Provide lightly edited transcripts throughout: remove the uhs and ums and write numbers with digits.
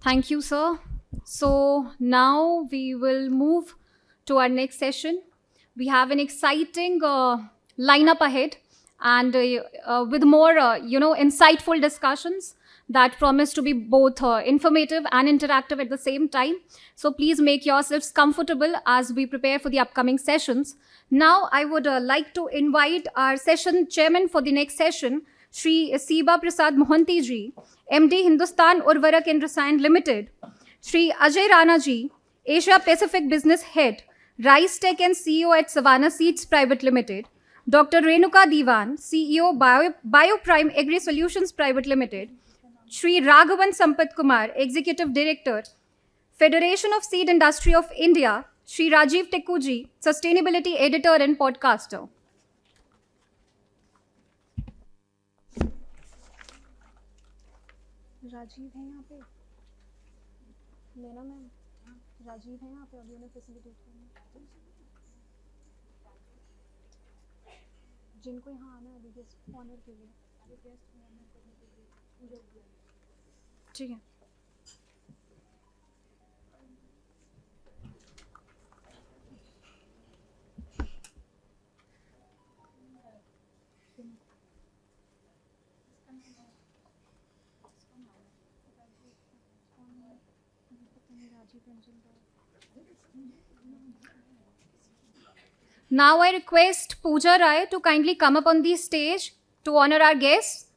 Thank you, sir. So now we will move to our next session. We have an exciting lineup ahead, and with more, insightful discussions that promise to be both informative and interactive at the same time. So please make yourselves comfortable as we prepare for the upcoming sessions. Now I would like to invite our session chairman for the next session, Shri Siba P Mohanty ji, MD Hindustan Urvarak and Rasayan Limited, Shri Ajai Rana ji, Asia Pacific Business Head, Rice Tech and CEO at Savannah Seeds Private Limited, Dr. Renuka Diwan, CEO BioPrime Agri Solutions Private Limited, Shri Raghavan Sampathkumar, Executive Director, Federation of Seed Industry of India, Shri Rajiv Tikoo ji, Sustainability Editor and Podcaster. Rajiv है यहाँ पे लेना ma'am Rajiv है यहाँ पे अभी उन्हें facilitate करना जिनको यहाँ आना है अभी गेस्ट ऑनर के लिए ठीक है Now I request Pooja Rai to kindly come up on the stage to honor our guests.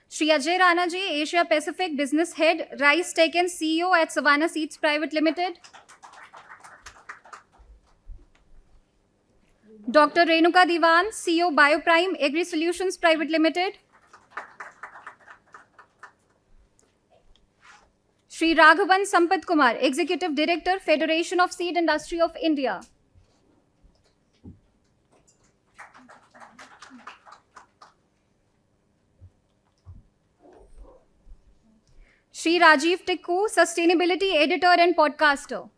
Shri Ajai Rana ji, Asia Pacific Business Head, Rice Tech and CEO at Savannah Seeds Private Limited. Dr. Renuka Diwan, CEO BioPrime Agri Solutions Private Limited. Shri Raghavan Sampathkumar, Executive Director, Federation of Seed Industry of India. Shri Rajiv Tikoo, Sustainability Editor and Podcaster.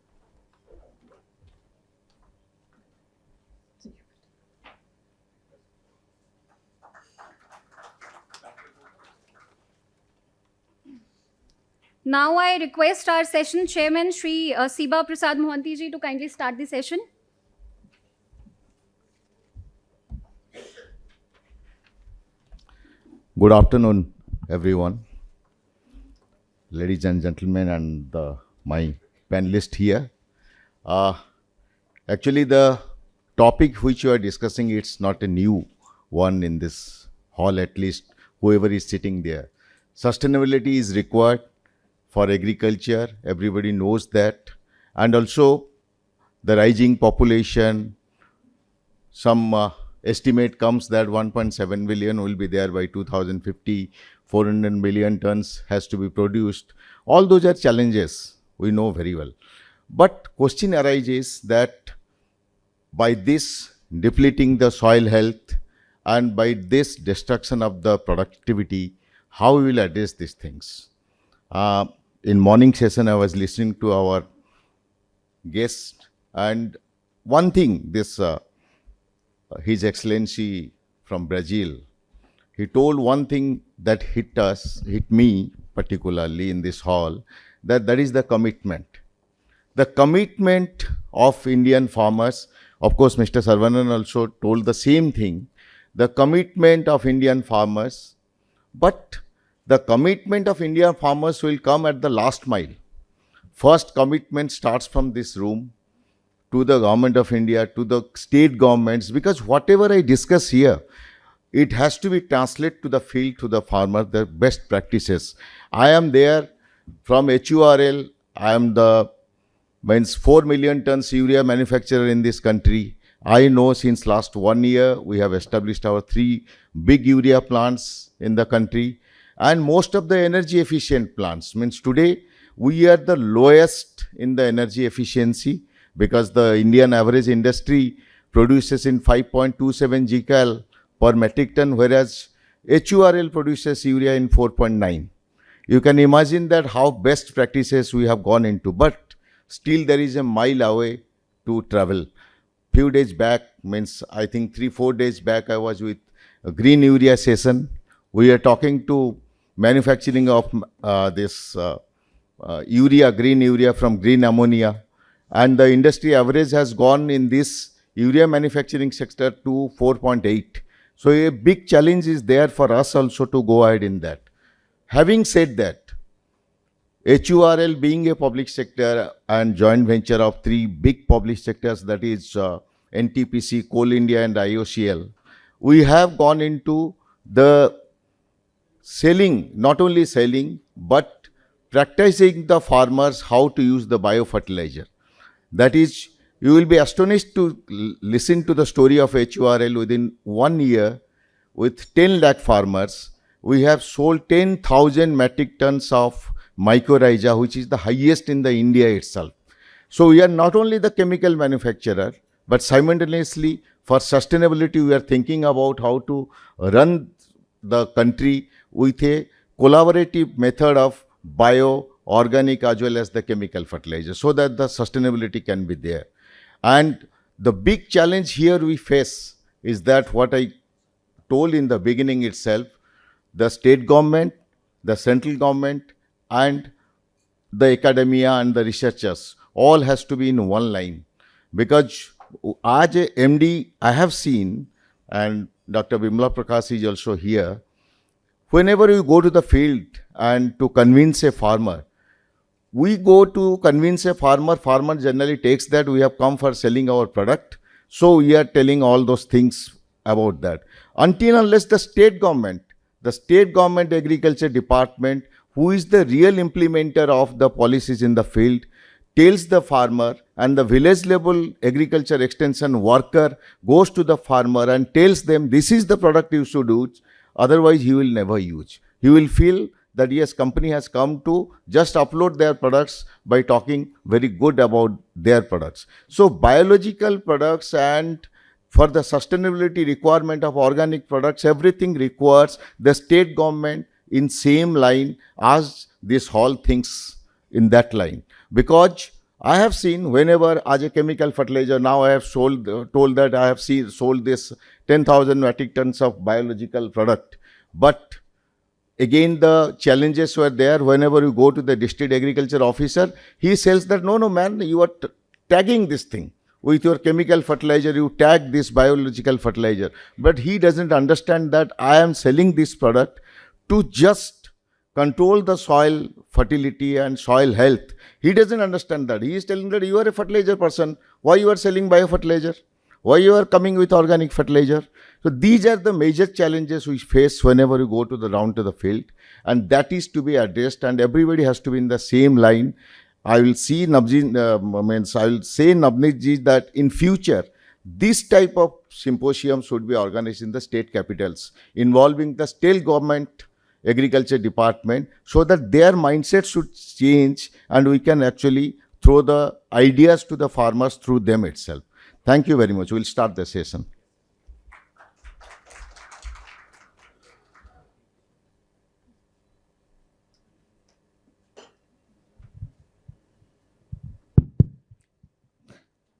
Now I request our session chairman, Shri Siba P Mohanty ji, to kindly start the session. Good afternoon, everyone. Ladies and gentlemen, and my panelist here. Actually, the topic which you are discussing, it's not a new one in this hall, at least whoever is sitting there. Sustainability is required for agriculture. Everybody knows that. And also the rising population, some estimate comes that 1.7 billion will be there by 2050. 400 million tons has to be produced. All those are challenges, we know very well. But question arises that by this depleting the soil health and by this destruction of the productivity, how we will address these things? In morning session, I was listening to our guest, and one thing, this His Excellency from Brazil, he told one thing that hit me particularly in this hall, that is the commitment. The commitment of Indian farmers. Of course, Mr. Saravanan also told the same thing, the commitment of Indian farmers, but the commitment of Indian farmers will come at the last mile. First commitment starts from this room to the government of India, to the state governments, because whatever I discuss here, it has to be translated to the field, to the farmer, the best practices. I am there from HURL. I am the 4 million tons urea manufacturer in this country. I know since last 1 year, we have established our 3 big urea plants in the country, and most of the energy efficient plants. Means today, we are the lowest in the energy efficiency. because the Indian average industry produces in 5.27 gcal per metric ton, whereas HURL produces urea in 4.9. You can imagine that how best practices we have gone into, but still there is a mile away to travel. Few days back, means I think 3-4 days back, I was with a green urea session. We are talking to manufacturing of this urea, green urea from green ammonia, and the industry average has gone in this urea manufacturing sector to 4.8. So a big challenge is there for us also to go ahead in that. Having said that, HURL being a public sector and joint venture of three big public sectors, that is NTPC, Coal India and IOCL, we have gone into the selling, not only selling, but practicing the farmers how to use the biofertilizer. That is, you will be astonished to listen to the story of HURL. Within 1 year, with 10 lakh farmers, we have sold 10,000 metric tons of mycorrhiza, which is the highest in the India itself. So we are not only the chemical manufacturer, but simultaneously for sustainability, we are thinking about how to run the country with a collaborative method of bio, organic as well as the chemical fertilizer, so that the sustainability can be there. And the big challenge here we face is that what I told in the beginning itself, the state government, the central government, and the academia and the researchers all has to be in one line. Because as a MD, I have seen, and Dr. Bimla Prakash is also here, whenever you go to the field and to convince a farmer, we go to convince a farmer, farmer generally takes that we have come for selling our product. So we are telling all those things about that. Until unless the state government agriculture department, who is the real implementer of the policies in the field, tells the farmer, and the village level agriculture extension worker goes to the farmer and tells them this is the product you should use, otherwise he will never use. He will feel that yes, company has come to just upload their products by talking very good about their products. So biological products and for the sustainability requirement of organic products, everything requires the state government in same line as this whole things in that line. Because I have seen whenever as a chemical fertilizer, now I have told that I have sold this 10,000 metric tons of biological product. But again, the challenges were there. Whenever you go to the district agriculture officer, he says that, no, man, you are tagging this thing. With your chemical fertilizer, you tag this biological fertilizer. But he doesn't understand that I am selling this product to just control the soil fertility and soil health. He doesn't understand that. He is telling that you are a fertilizer person. Why you are selling biofertilizer? Why you are coming with organic fertilizer? So these are the major challenges we face whenever you go to the round to the field, and that is to be addressed, and everybody has to be in the same line. I will say Navneet ji that in future, this type of symposium should be organized in the state capitals, involving the state government agriculture department, so that their mindset should change and we can actually throw the ideas to the farmers through them itself. Thank you very much. We'll start the session.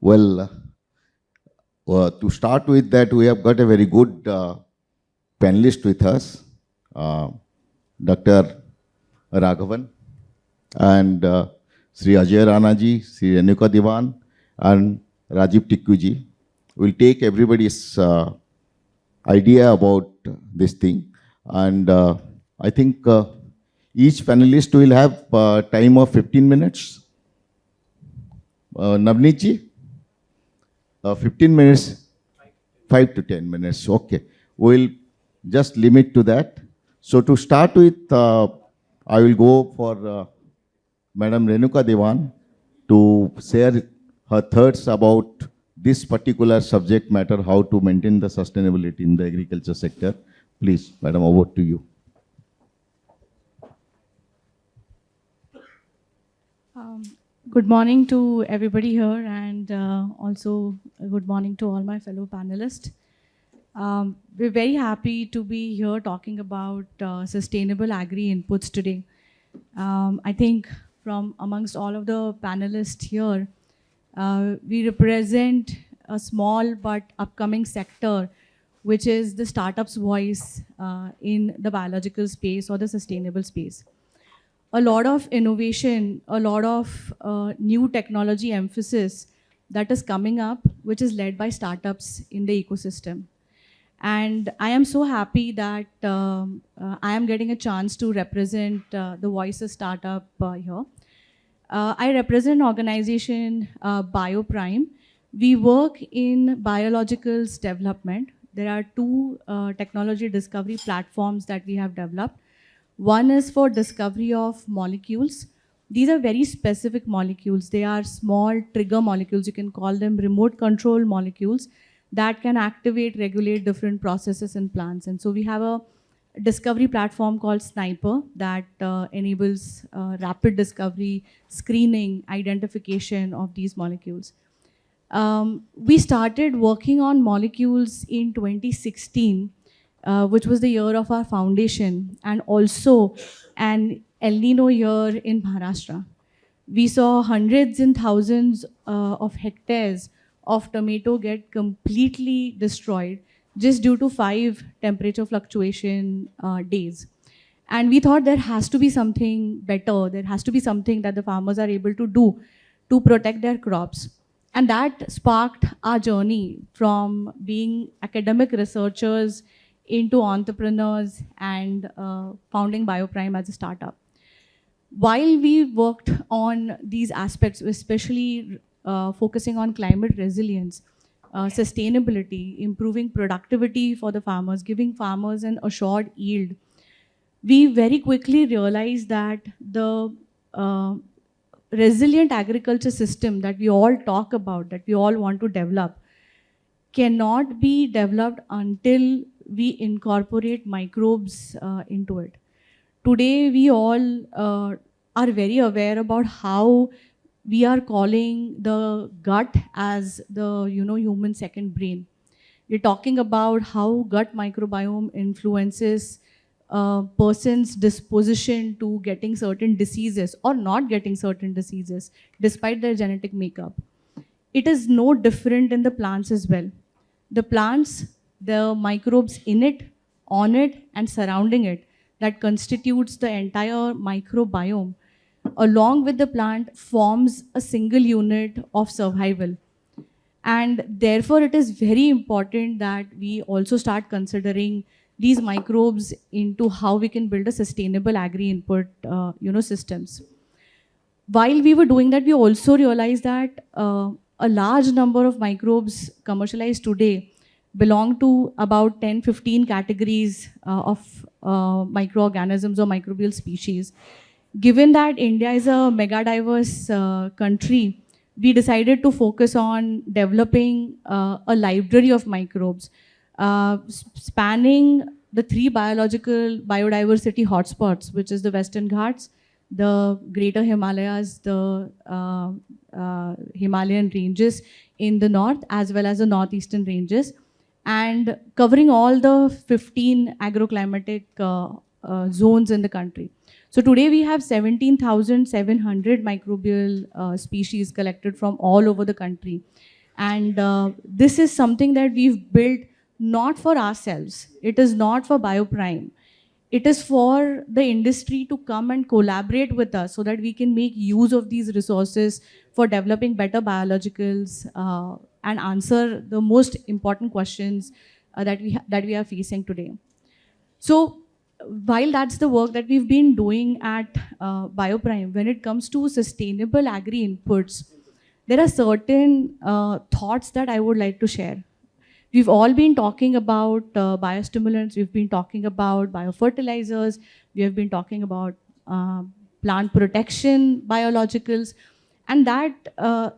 Well, to start with that, we have got a very good panelist with us, Dr. Raghavan and Shri Ajai Rana ji, Shri Renuka Diwan and Rajiv Tikoo ji. Will take everybody's idea about this thing, and I think each panelist will have time of 15 minutes. Navneet ji? 15 minutes, 5 to 10 minutes. Okay, we'll just limit to that. So to start with, I will go for Madam Renuka Diwan to share her thoughts about this particular subject matter, how to maintain the sustainability in the agriculture sector. Please, Madam, over to you. Good morning to everybody here, and also good morning to all my fellow panelists. We're very happy to be here talking about sustainable agri-inputs today. I think from amongst all of the panelists here, we represent a small but upcoming sector, which is the startup's voice in the biological space or the sustainable space. A lot of innovation, a lot of new technology emphasis that is coming up, which is led by startups in the ecosystem. And I am so happy that I am getting a chance to represent the Voices startup here. I represent an organization, BioPrime. We work in biologicals development. There are two technology discovery platforms that we have developed. One is for discovery of molecules. These are very specific molecules. They are small trigger molecules. You can call them remote control molecules that can activate, regulate different processes in plants. And so we have a discovery platform called Sniper that enables rapid discovery, screening, identification of these molecules. We started working on molecules in 2016, which was the year of our foundation, and also an El Nino year in Maharashtra. We saw hundreds and thousands of hectares of tomato get completely destroyed just due to 5 temperature fluctuation days. And we thought there has to be something better, there has to be something that the farmers are able to do to protect their crops. And that sparked our journey from being academic researchers into entrepreneurs and founding BioPrime as a startup. While we worked on these aspects, especially focusing on climate resilience, sustainability, improving productivity for the farmers, giving farmers an assured yield, we very quickly realized that the resilient agriculture system that we all talk about, that we all want to develop, cannot be developed until we incorporate microbes into it. Today, we all are very aware about how we are calling the gut as the human second brain. We're talking about how gut microbiome influences a person's disposition to getting certain diseases or not getting certain diseases despite their genetic makeup. It is no different in the plants as well. The plants, the microbes in it, on it, and surrounding it, that constitutes the entire microbiome, along with the plant, forms a single unit of survival. And therefore, it is very important that we also start considering these microbes into how we can build a sustainable agri-input systems. While we were doing that, we also realized that a large number of microbes commercialized today belong to about 10-15 categories of microorganisms or microbial species. Given that India is a mega diverse country, we decided to focus on developing a library of microbes spanning the 3 biological biodiversity hotspots, which is the Western Ghats, the Greater Himalayas, the Himalayan ranges in the north, as well as the northeastern ranges, and covering all the 15 agroclimatic zones in the country. So today we have 17,700 microbial species collected from all over the country. And this is something that we've built not for ourselves. It is not for BioPrime. It is for the industry to come and collaborate with us so that we can make use of these resources for developing better biologicals and answer the most important questions that we are facing today. So while that's the work that we've been doing at BioPrime, when it comes to sustainable agri-inputs, there are certain thoughts that I would like to share. We've all been talking about biostimulants, we've been talking about biofertilizers, we have been talking about plant protection, biologicals, and that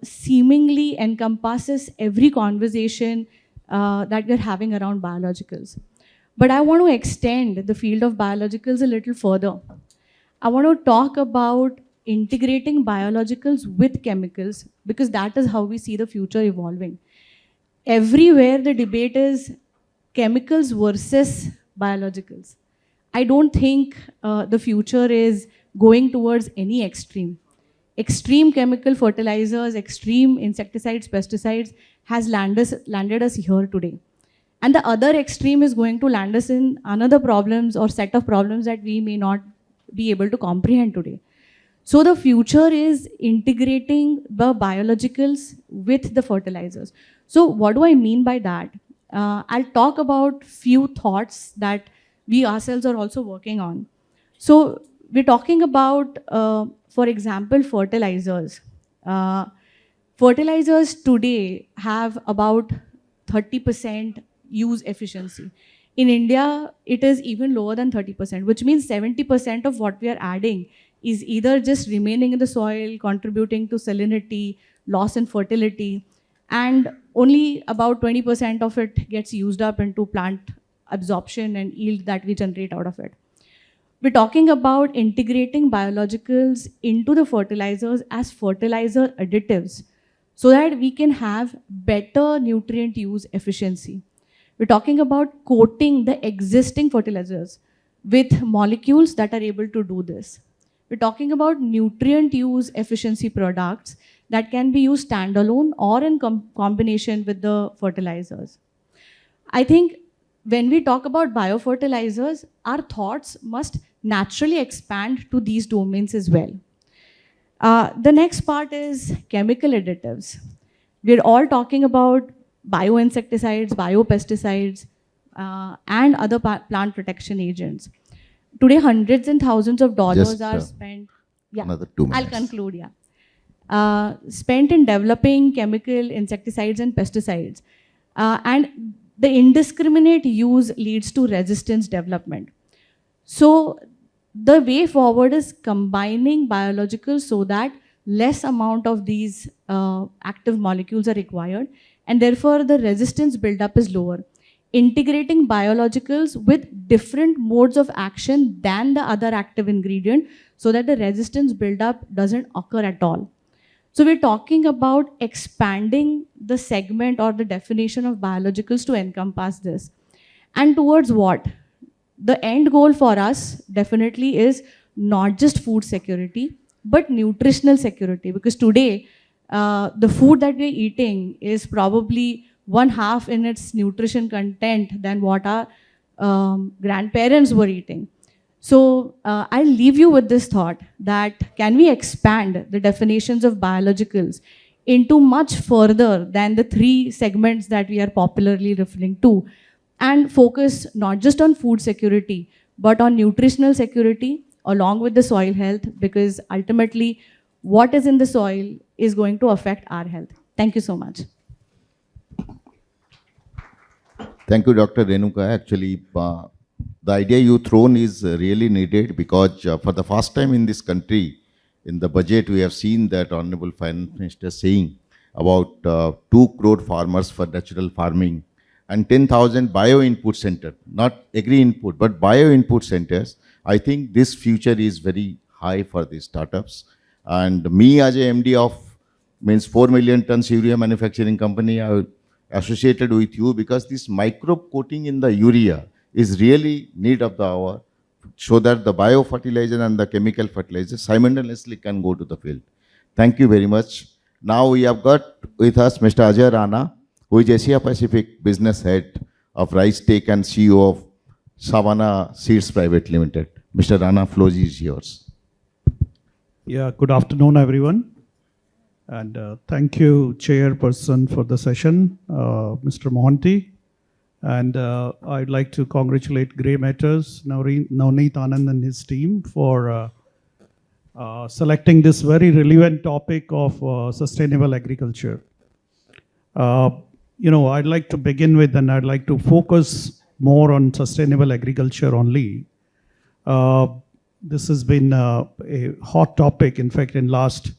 seemingly encompasses every conversation that we're having around biologicals. But I want to extend the field of biologicals a little further. I want to talk about integrating biologicals with chemicals, because that is how we see the future evolving. Everywhere the debate is chemicals versus biologicals. I don't think the future is going towards any extreme. Extreme chemical fertilizers, extreme insecticides, pesticides has landed us here today. And the other extreme is going to land us in another problems or set of problems that we may not be able to comprehend today. So the future is integrating the biologicals with the fertilizers. So what do I mean by that? I'll talk about few thoughts that we ourselves are also working on. So we're talking about, for example, fertilizers. Fertilizers today have about 30% use efficiency. In India, it is even lower than 30%, which means 70% of what we are adding is either just remaining in the soil, contributing to salinity, loss in fertility, and only about 20% of it gets used up into plant absorption and yield that we generate out of it. We're talking about integrating biologicals into the fertilizers as fertilizer additives so that we can have better nutrient use efficiency. We're talking about coating the existing fertilizers with molecules that are able to do this. We're talking about nutrient use efficiency products that can be used standalone or in combination with the fertilizers. I think when we talk about biofertilizers, our thoughts must naturally expand to these domains as well. The next part is chemical additives. We're all talking about bioinsecticides, biopesticides, and other plant protection agents. Today, hundreds and thousands of dollars are spent. Yeah, another 2 minutes. I'll conclude, yeah. Spent in developing chemical insecticides and pesticides. And the indiscriminate use leads to resistance development. So the way forward is combining biologicals so that less amount of these active molecules are required, and therefore the resistance buildup is lower. Integrating biologicals with different modes of action than the other active ingredient so that the resistance buildup doesn't occur at all. So we're talking about expanding the segment or the definition of biologicals to encompass this. And towards what? The end goal for us definitely is not just food security, but nutritional security. Because today, the food that we're eating is probably 1/2 in its nutrition content than what our grandparents were eating. So I'll leave you with this thought that can we expand the definitions of biologicals into much further than the 3 segments that we are popularly referring to, and focus not just on food security, but on nutritional security along with the soil health, because ultimately what is in the soil is going to affect our health. Thank you so much. Thank you, Dr. Renuka. Actually, the idea you thrown is really needed because for the first time in this country, in the budget, we have seen that Honorable Finance Minister saying about 2 crore farmers for natural farming and 10,000 bio-input centers, not agri-input, but bio-input centers. I think this future is very high for these startups. And me as a MD of means 4 million tons urea manufacturing company, I associated with you because this microbe coating in the urea is really need of the hour so that the biofertilizer and the chemical fertilizer simultaneously can go to the field. Thank you very much. Now we have got with us Mr. Ajai Rana, who is Asia Pacific Business Head of Rice Take and CEO of Savannah Seeds Private Limited. Mr. Rana, floor is yours. Yeah, good afternoon, everyone. And thank you, Chairperson, for the session, Mr. Mohanty. And I'd like to congratulate Grey Matters, Navneet Anand and his team for selecting this very relevant topic of sustainable agriculture. I'd like to begin with, and I'd like to focus more on sustainable agriculture only. This has been a hot topic, in fact, in last,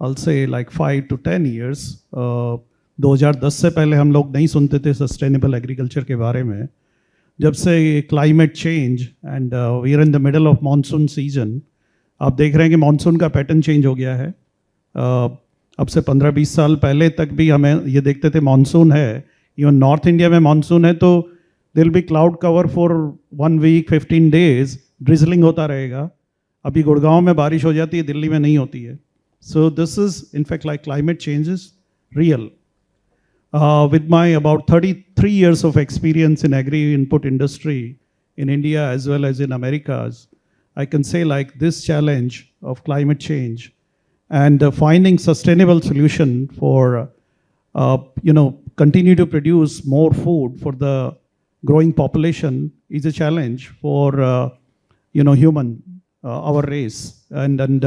I'll say like 5 to 10 years. 2010 से पहले हम लोग नहीं सुनते थे sustainable agriculture के बारे में. जब से climate change and we are in the middle of monsoon season, आप देख रहे हैं कि मानसून का पैटर्न चेंज हो गया है। अब से 15-20 साल पहले तक भी हमें ये देखते थे मानसून है, इवन नॉर्थ इंडिया में मानसून है तो there'll be cloud cover for 1 week 15 days, drizzling होता रहेगा। अभी गुड़गांव में बारिश हो जाती है, दिल्ली में नहीं होती है। So this is in fact like climate change is real. With my about 33 years of experience in agri-input industry in India as well as in Americas, I can say like this challenge of climate change and finding sustainable solution for, continue to produce more food for the growing population is a challenge for, human, our race. And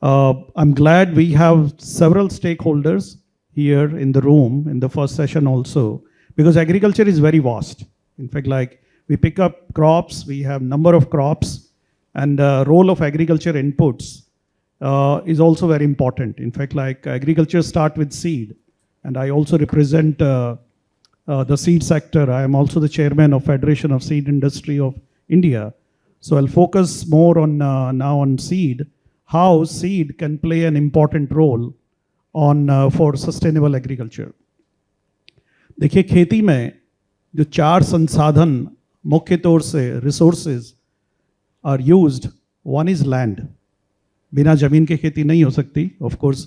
I'm glad we have several stakeholders here in the room in the first session also, because agriculture is very vast. In fact, like we pick up crops, we have number of crops, and the role of agriculture inputs is also very important. In fact, like agriculture start with seed, and I also represent the seed sector. I am also the chairman of Federation of Seed Industry of India. So I'll focus more on now on seed, how seed can play an important role on for sustainable agriculture. देखिए खेती में जो 4 संसाधन मुख्य तौर से resources are used, one is land. बिना जमीन के खेती नहीं हो सकती. Of course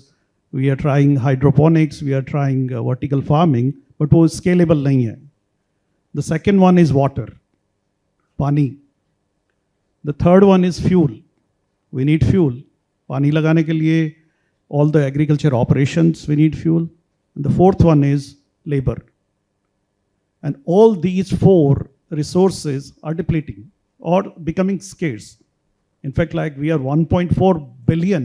we are trying hydroponics, we are trying vertical farming, but वो स्केलेबल नहीं है. The second one is water, पानी. The third one is fuel. We need fuel. पानी लगाने के लिए all the agriculture operations, we need fuel. And the fourth one is labor. And all these 4 resources are depleting or becoming scarce. In fact, like we are 1.4 billion,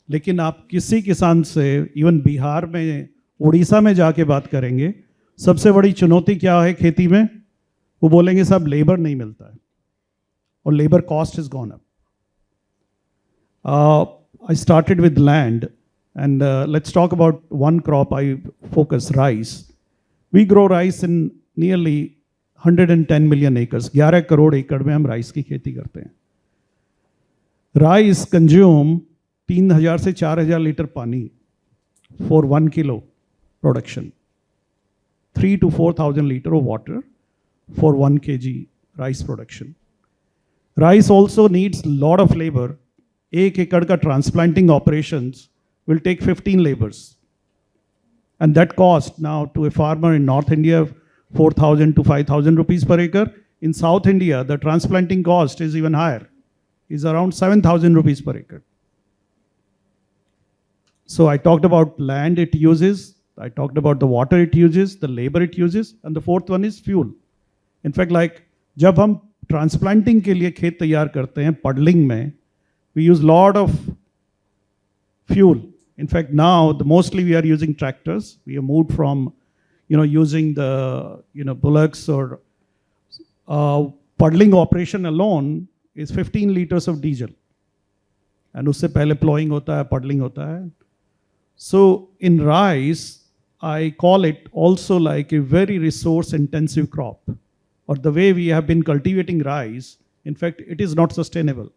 लेकिन आप किसी किसान से even Bihar में, उड़ीसा में जाके बात करेंगे, सबसे बड़ी चुनौती क्या है खेती में, वो बोलेंगे साहब लेबर नहीं मिलता है और labour cost is gone up. I started with land, and let's talk about one crop I focus, rice. We grow rice in nearly 110 million acres. 11 crore एकड़ में हम राइस की खेती करते हैं. राइस कंज्यूम 3000 से 4000 लीटर पानी for 1 kilo production. 3 to 4000 liter of water for 1 kg rice production. Rice also needs lot of labor. 1 एकड़ का transplanting operations will take 15 labors. And that cost now to a farmer in North India 4,000 to 5,000 rupees per acre. In South India, the transplanting cost is even higher, is around 7,000 rupees per acre. So I talked about land it uses, I talked about the water it uses, the labor it uses, and the fourth one is fuel. In fact, like जब हम transplanting के लिए खेत तैयार करते हैं puddling में, we use lot of fuel. In fact, now mostly we are using tractors. We have moved from, using the, bullocks or puddling operation alone is 15 liters of diesel. And उससे पहले plowing होता है, puddling होता है. So in rice, I call it also like a very resource intensive crop. Or the way we have been cultivating rice, in fact, it is not sustainable.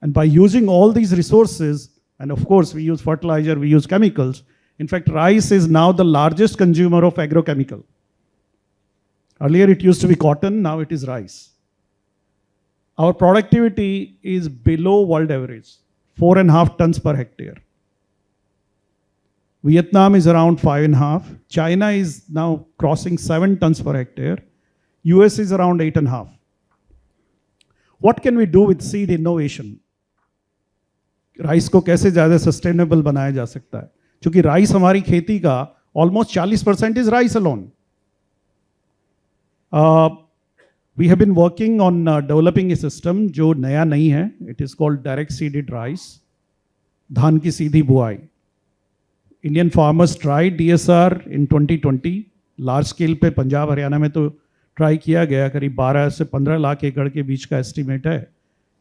And by using all these resources, and of course we use fertilizer, we use chemicals. In fact, rice is now the largest consumer of agrochemical. Earlier it used to be cotton, now it is rice. Our productivity is below world average, 4.5 tons per hectare. Vietnam is around 5.5. China is now crossing 7 tons per hectare. US is around 8.5. What can we do with seed innovation? Rice को कैसे ज़्यादा sustainable बनाया जा सकता है, क्योंकि rice हमारी खेती का almost 40% is rice alone. We have been working on developing a system जो नया नहीं है. It is called direct seeded rice, धान की सीधी बुआई. Indian farmers try DSR in 2020 large scale पे. पंजाब हरियाणा में तो ट्राई किया गया, करीब 12 से 15 लाख एकड़ के बीच का एस्टिमेट है.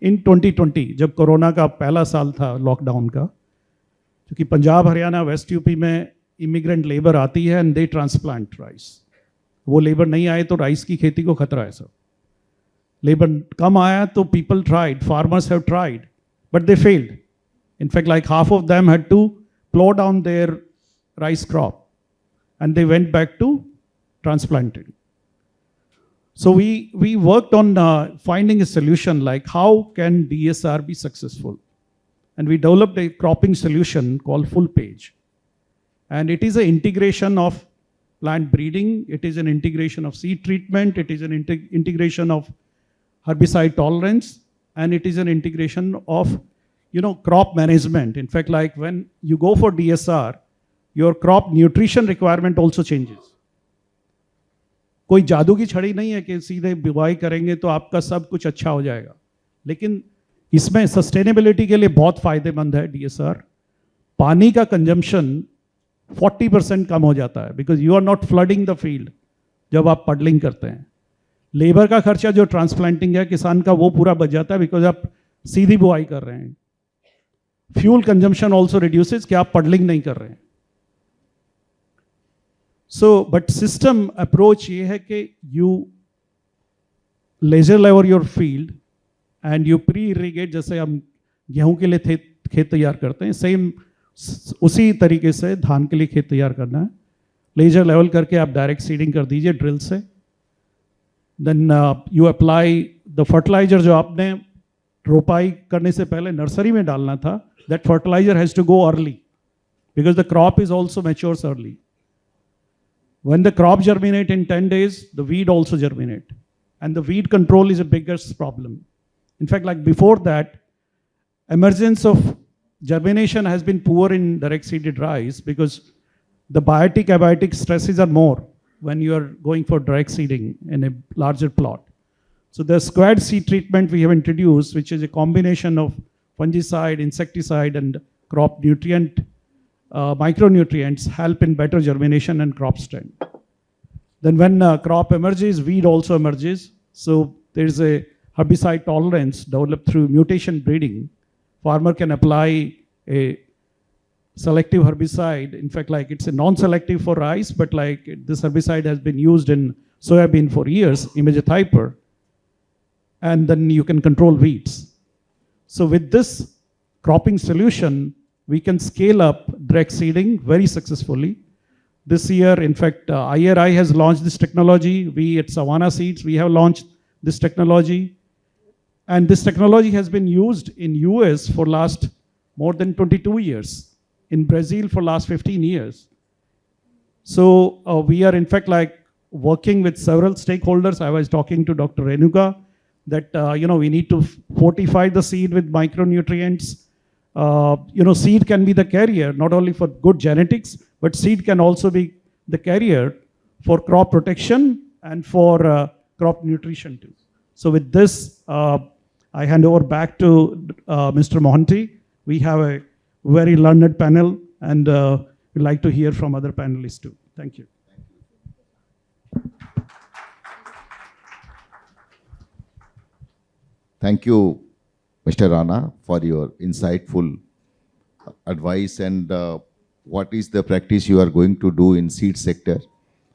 इन 2020 जब कोरोना का पहला साल था लॉकडाउन का, क्योंकि पंजाब हरियाणा वेस्ट यूपी में इमिग्रेंट लेबर आती है एंड दे ट्रांसप्लांट राइस. वो लेबर नहीं आए तो राइस की खेती को खतरा है सब. labor कम आया तो people tried, farmers have tried, but they failed. In fact, like half of them had to plow down their rice crop and they went back to transplanting. So we worked on finding a solution like how can DSR be successful? And we developed a cropping solution called Full Page. And it is an integration of plant breeding, it is an integration of seed treatment, it is an integration of herbicide tolerance, and it is an integration of crop management. In fact, like when you go for DSR, your crop nutrition requirement also changes. कोई जादू की छड़ी नहीं है कि सीधे बुवाई करेंगे तो आपका सब कुछ अच्छा हो जाएगा, लेकिन इसमें सस्टेनेबिलिटी के लिए बहुत फायदेमंद है डीएसआर. पानी का कंजम्पशन 40% कम हो जाता है because you are not flooding the field जब आप पडलिंग करते हैं. लेबर का खर्चा जो ट्रांसप्लांटिंग है किसान का वो पूरा बच जाता है बिकॉज आप सीधी बुआई कर रहे हैं. फ्यूल कंजम्पशन ऑल्सो रिड्यूसेस कि आप पडलिंग नहीं कर रहे हैं. सो बट सिस्टम अप्रोच ये है कि you laser level your field and you pre irrigate. जैसे हम गेहूं के लिए खेत तैयार करते हैं, सेम उसी तरीके से धान के लिए खेत तैयार करना है. लेजर लेवल करके आप डायरेक्ट सीडिंग कर दीजिए ड्रिल से. Then you apply the fertiliser जो आपने रोपाई करने से पहले नर्सरी में डालना था, that fertiliser has to go early because the crop is also matures early. When the crop germinate in 10 days, the weed also germinate. And the weed control is a biggest problem. In fact, like before that, emergence of germination has been poor in direct seeded rice because the biotic abiotic stresses are more when you are going for direct seeding in a larger plot. So the squared seed treatment we have introduced, which is a combination of fungicide, insecticide, and crop nutrient micronutrients help in better germination and crop strength. Then when crop emerges, weed also emerges. So there is a herbicide tolerance developed through mutation breeding. Farmer can apply a selective herbicide. In fact, like it's a non-selective for rice, but like this herbicide has been used in soybean for years, imagethyper, and then you can control weeds. So with this cropping solution, we can scale up direct seeding very successfully. This year, in fact, IRI has launched this technology. We at Savannah Seeds, we have launched this technology. And this technology has been used in US for last more than 22 years. In Brazil for last 15 years. So we are in fact like working with several stakeholders. I was talking to Dr. Renuka that, we need to fortify the seed with micronutrients. Seed can be the carrier, not only for good genetics, but seed can also be the carrier for crop protection and for crop nutrition too. So with this, I hand over back to Mr. Mohanty. We have a very learned panel and we'd like to hear from other panelists too. Thank you. Thank you, Mr. Rana, for your insightful advice and what is the practice you are going to do in seed sector.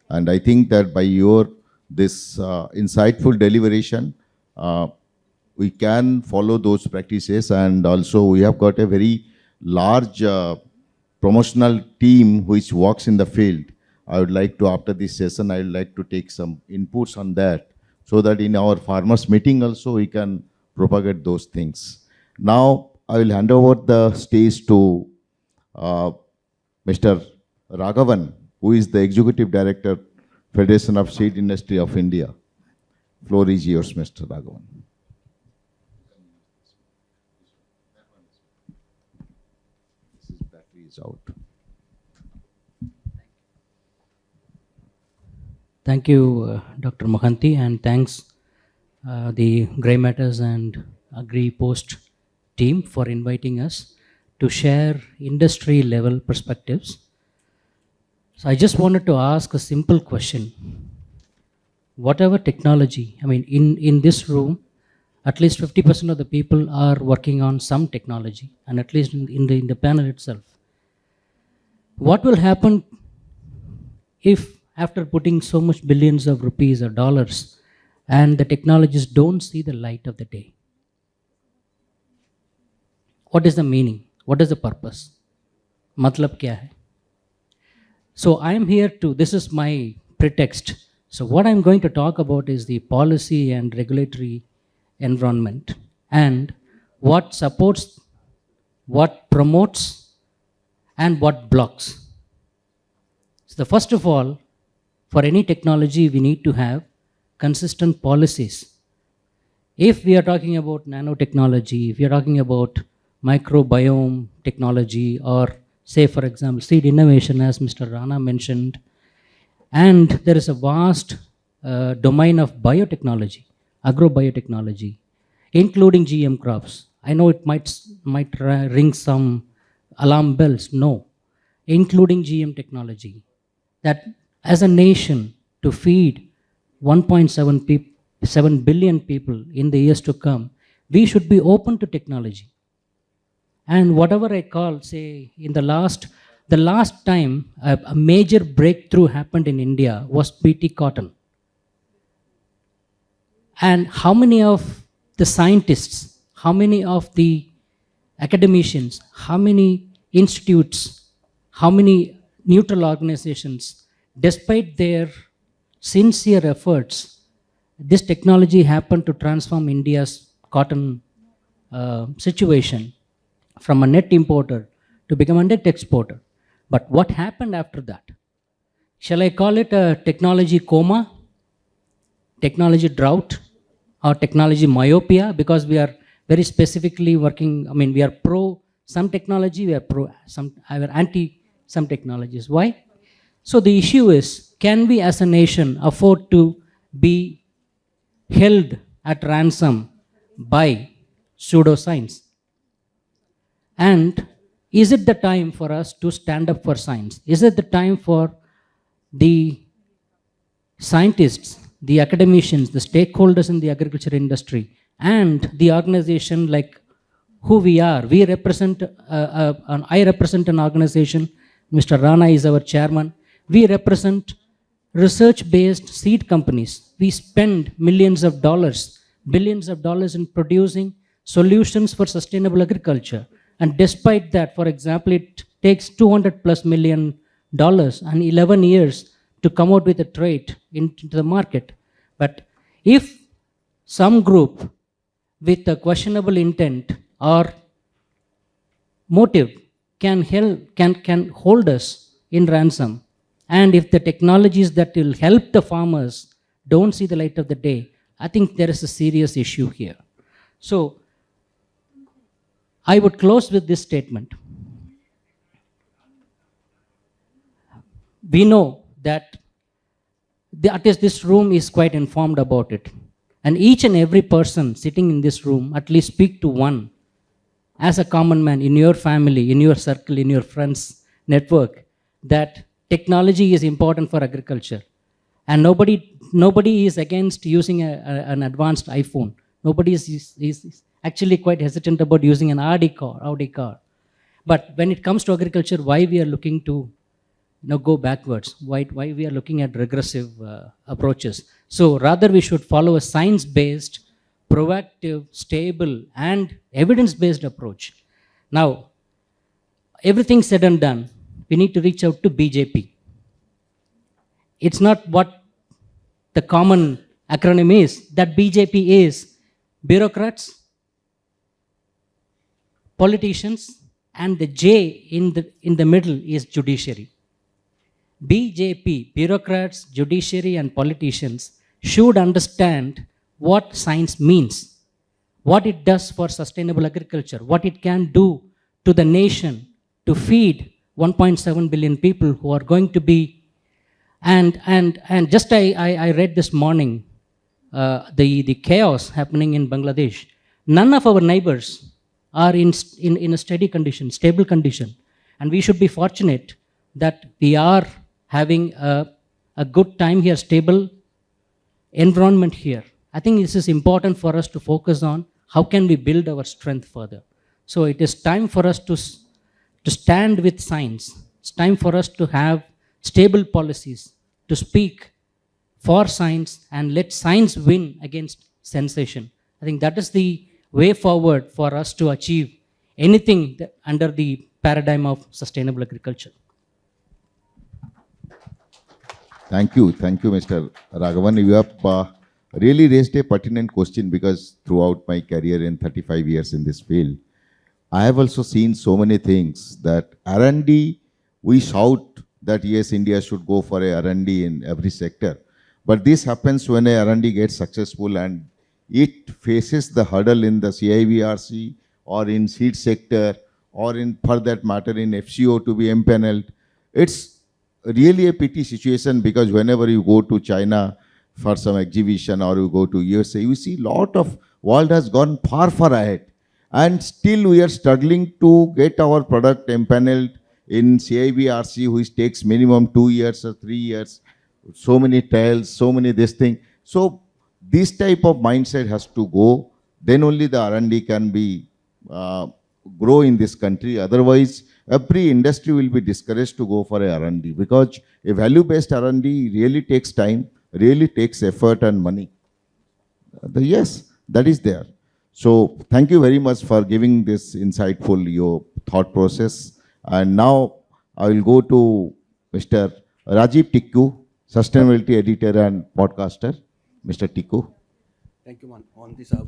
And I think that by your this insightful deliberation, we can follow those practices, and also we have got a very large promotional team which works in the field. I would like to, after this session, I would like to take some inputs on that so that in our farmers meeting also we can propagate those things. Now I will hand over the stage to Mr. Raghavan, who is the Executive Director, Federation of Seed Industry of India. Floor is yours, Mr. Raghavan. This battery is out. Thank you, Dr. Mohanty, and thanks the Grey Matters and Agri Post team for inviting us to share industry level perspectives. So I just wanted to ask a simple question. Whatever technology, in this room, at least 50% of the people are working on some technology, and at least in the panel itself. What will happen if after putting so much billions of rupees or dollars and the technologies don't see the light of the day. What is the meaning? What is the purpose? Matlab kya hai? So I am here to, this is my pretext. So what I'm going to talk about is the policy and regulatory environment and what supports, what promotes, and what blocks. So the first of all, for any technology, we need to have consistent policies. If we are talking about nanotechnology, if we are talking about microbiome technology, or say, for example, seed innovation, as Mr. Rana mentioned, and there is a vast domain of biotechnology, agrobiotechnology, including GM crops. I know it might ring some alarm bells. No, including GM technology, that as a nation to feed 1.7 billion people in the years to come, we should be open to technology. And whatever I call, say, in the last time a major breakthrough happened in India was BT cotton. And how many of the scientists, how many of the academicians, how many institutes, how many neutral organizations, despite their sincere efforts, this technology happened to transform India's cotton situation from a net importer to become a net exporter. But what happened after that? Shall I call it a technology coma, technology drought, or technology myopia? Because we are very specifically working, I mean, we are pro some technology, we are anti some technologies. Why? So the issue is, can we as a nation afford to be held at ransom by pseudoscience? And is it the time for us to stand up for science? Is it the time for the scientists, the academicians, the stakeholders in the agriculture industry, and the organization like who we are? We represent, I represent an organization, Mr. Rana is our chairman. We represent research-based seed companies. We spend millions of dollars, billions of dollars in producing solutions for sustainable agriculture. And despite that, for example, it takes $200+ million and 11 years to come out with a trait into the market. But if some group with a questionable intent or motive can hold us in ransom, and if the technologies that will help the farmers don't see the light of the day, I think there is a serious issue here. So I would close with this statement. We know that at least this room is quite informed about it. And each and every person sitting in this room, at least speak to one as a common man in your family, in your circle, in your friends' network, that technology is important for agriculture. And nobody is against using an advanced iPhone. Nobody is actually quite hesitant about using an Audi car. But when it comes to agriculture, why we are looking to go backwards? Why we are looking at regressive approaches? So rather we should follow a science-based, proactive, stable, and evidence-based approach. Now, everything said and done, we need to reach out to BJP. It's not what the common acronym is, that BJP is bureaucrats, politicians, and the J in the middle is judiciary. BJP, bureaucrats, judiciary, and politicians should understand what science means, what it does for sustainable agriculture, what it can do to the nation to feed 1.7 billion people who are going to be, and just I read this morning the chaos happening in Bangladesh. None of our neighbors are in a steady condition, stable condition, and we should be fortunate that we are having a good time here, stable environment here. I think this is important for us to focus on how can we build our strength further. So it is time for us to stand with science. It's time for us to have stable policies, to speak for science and let science win against sensation. I think that is the way forward for us to achieve anything under the paradigm of sustainable agriculture. Thank you, Mr. Raghavan. You have really raised a pertinent question, because throughout my career in 35 years in this field, I have also seen so many things that R&D, we shout that yes, India should go for a R&D in every sector. But this happens when a R&D gets successful and it faces the hurdle in the CIVRC or in seed sector or in, for that matter, in FCO to be empaneled. It's really a pity situation, because whenever you go to China for some exhibition or you go to USA, you see lot of world has gone far, far ahead. And still we are struggling to get our product empaneled in CIBRC, which takes minimum 2 years or 3 years, so many trials, so many this thing. So this type of mindset has to go, then only the R&D can be grow in this country. Otherwise, every industry will be discouraged to go for a R&D, because a value-based R&D really takes time, really takes effort and money. Yes, that is there. So thank you very much for giving this insightful your thought process. And now I will go to Mr. Rajiv Tikoo, Sustainability Editor and Podcaster. Mr. Tikoo. Thank you, Mohanty sir.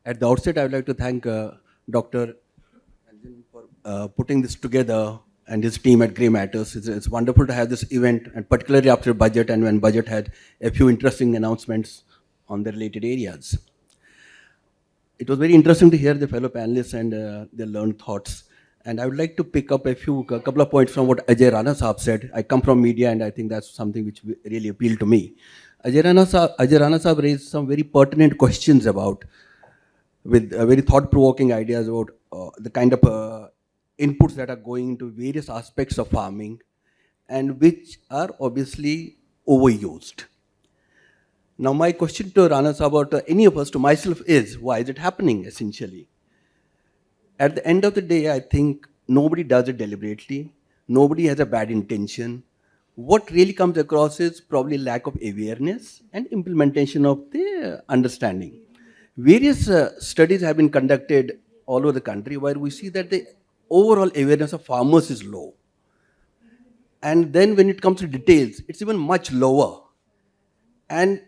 At the outset, I would like to thank Dr. for putting this together and his team at Grey Matters. It's wonderful to have this event, and particularly after budget and when budget had a few interesting announcements on the related areas. It was very interesting to hear the fellow panelists and their learned thoughts. And I would like to pick up a couple of points from what Ajai Rana Saab said. I come from media, and I think that's something which really appealed to me. Ajai Rana Saab raised some very pertinent questions about, with very thought-provoking ideas about the kind of inputs that are going into various aspects of farming and which are obviously overused. Now, my question to Rana Saab, or to any of us, to myself, is why is it happening, essentially? At the end of the day, I think nobody does it deliberately. Nobody has a bad intention. What really comes across is probably lack of awareness and implementation of the understanding. Various studies have been conducted all over the country where we see that the overall awareness of farmers is low. And then when it comes to details, it's even much lower. And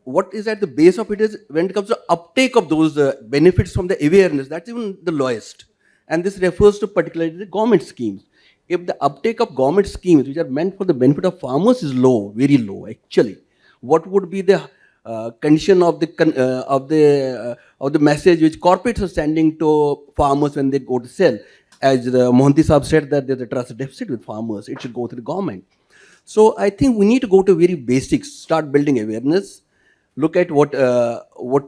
what is at the base of it is, when it comes to uptake of those benefits from the awareness, that's even the lowest. And this refers to particularly the government schemes. If the uptake of government schemes, which are meant for the benefit of farmers, is low, very low actually, what would be the condition of the message which corporates are sending to farmers when they go to sell? As Mohanty Saab said, that there's a trust deficit with farmers, it should go to the government. So I think we need to go to very basics, start building awareness, look at what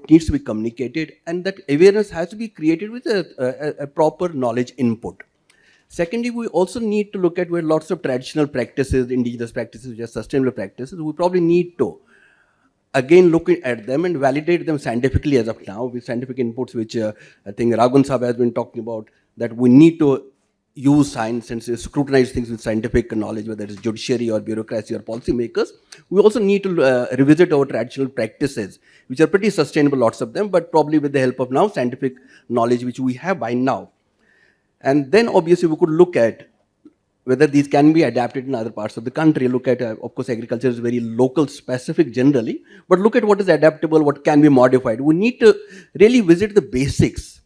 needs to be communicated, and that awareness has to be created with a proper knowledge input. Secondly, we also need to look at where lots of traditional practices, indigenous practices, which are sustainable practices, we probably need to again look at them and validate them scientifically as of now, with scientific inputs, which I think Raghavan Saab has been talking about, that we need to use science and scrutinize things with scientific knowledge, whether it's judiciary or bureaucracy or policymakers. We also need to revisit our traditional practices, which are pretty sustainable, lots of them, but probably with the help of now scientific knowledge, which we have by now. And then obviously we could look at whether these can be adapted in other parts of the country. Look at, of course, agriculture is very local specific generally, but look at what is adaptable, what can be modified. We need to really visit the basics.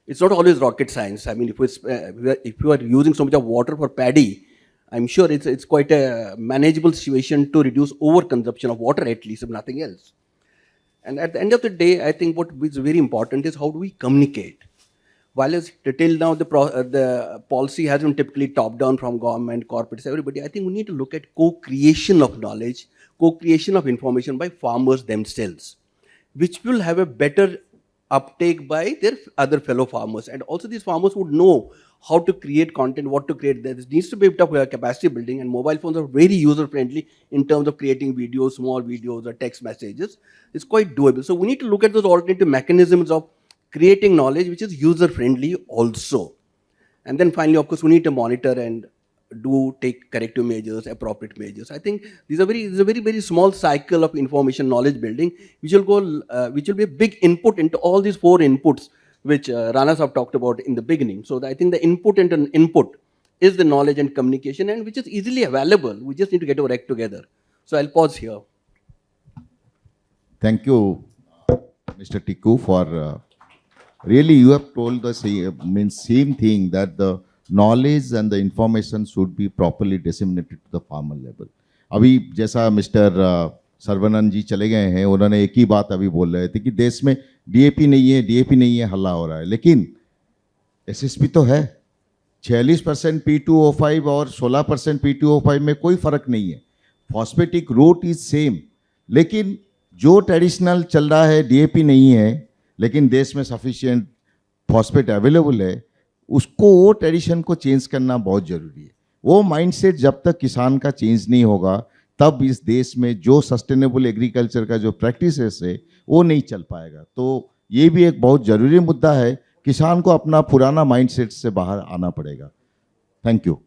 It's not always rocket science. I mean, if you are using so much of water for paddy, I'm sure it's quite a manageable situation to reduce overconsumption of water, at least, if nothing else. And at the end of the day, I think what is very important is how do we communicate. While till now the policy has been typically top-down from government, corporates, everybody, I think we need to look at co-creation of knowledge, co-creation of information by farmers themselves, which will have a better uptake by their other fellow farmers. And also these farmers would know how to create content, what to create. There needs to be a bit of capacity building, and mobile phones are very user-friendly in terms of creating videos, small videos or text messages. It's quite doable. So we need to look at those alternative mechanisms of creating knowledge which is user-friendly also. And then finally, of course, we need to monitor and do take corrective measures, appropriate measures. I think these are very small cycle of information knowledge building, which will be a big input into all these 4 inputs which Rana Saab talked about in the beginning. So I think the input and an input is the knowledge and communication, and which is easily available. We just need to get our act together. So I'll pause here. Thank you, Mr. Tikoo, for really you have told the same thing, that the knowledge and the information should be properly disseminated to the farmer level. अभी जैसा mister सर्वनंद जी चले गए हैं, उन्होंने एक ही बात अभी बोल रहे थे कि देश में डीएपी नहीं है, हल्ला हो रहा है, लेकिन एसएसपी तो है। 46% P2O5 और 16% P2O5 में कोई फर्क नहीं है। फॉस्फेटिक रूट इज सेम, लेकिन जो ट्रेडिशनल चल रहा है डीएपी नहीं है, लेकिन देश में सफिशिएंट फॉस्फेट अवेलेबल है, उसको वो ट्रेडिशन को चेंज करना बहुत ज़रूरी है। वो माइंडसेट जब तक किसान का चेंज नहीं होगा, तब इस देश में जो सस्टेनेबल एग्रीकल्चर का जो प्रैक्टिसेस है वो नहीं चल पाएगा। तो ये भी एक बहुत ज़रूरी मुद्दा है, किसान को अपना पुराना माइंडसेट से बाहर आना पड़ेगा। Thank you.